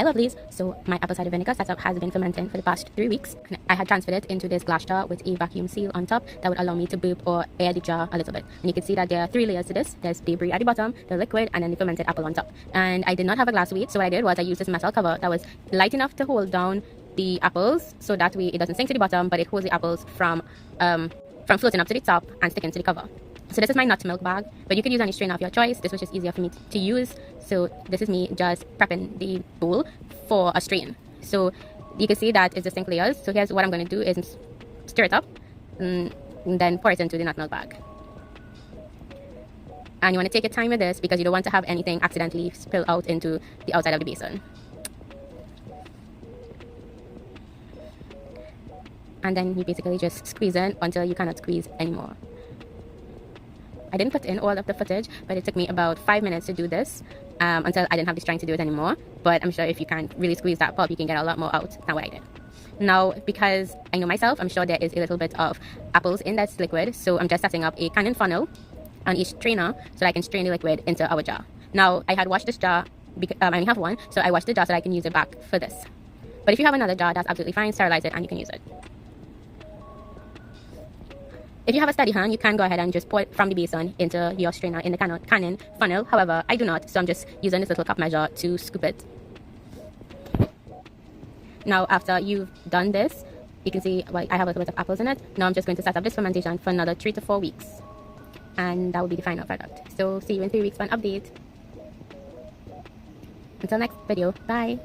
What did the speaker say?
my lovelies, so my apple cider vinegar setup has been fermenting for the past 3 weeks. And I had transferred it into this glass jar with a vacuum seal on top that would allow me to burp or air the jar a little bit. And you can see that there are 3 layers to this. There's the brie at the bottom, the liquid, and then the fermented apple on top. And I did not have a glass weight, so what I did was I used this metal cover that was light enough to hold down the apples, so that way it doesn't sink to the bottom, but it holds the apples from floating up to the top and sticking to the cover. So this is my nut milk bag, but you could use any strainer of your choice. This was just easier for me to use. So this is me just prepping the bowl for a strain. So you can see that it's distinct layers. So here's what I'm going to do is stir it up and then pour it into the nut milk bag. And you want to take your time with this because you don't want to have anything accidentally spill out into the outside of the basin. And then you basically just squeeze it until you cannot squeeze anymore. I didn't put in all of the footage, but it took me about 5 minutes to do this until I didn't have the strength to do it anymore. But I'm sure if you can really squeeze that pulp, you can get a lot more out than what I did. Now, because I know myself, I'm sure there is a little bit of apples in that liquid. So I'm just setting up a cannon funnel on each strainer so that I can strain the liquid into our jar. Now, I had washed this jar, I only have one, so I washed the jar so that I can use it back for this. But if you have another jar, that's absolutely fine. Sterilize it and you can use it. If you have a steady hand, you can go ahead and just pour it from the basin into your strainer in the cannon funnel. However, I do not, so I'm just using this little cup measure to scoop it. Now, after you've done this, you can see, well, I have a little bit of apples in it. Now I'm just going to set up this fermentation for another 3 to 4 weeks. And that will be the final product. So see you in 3 weeks for an update. Until next video, bye.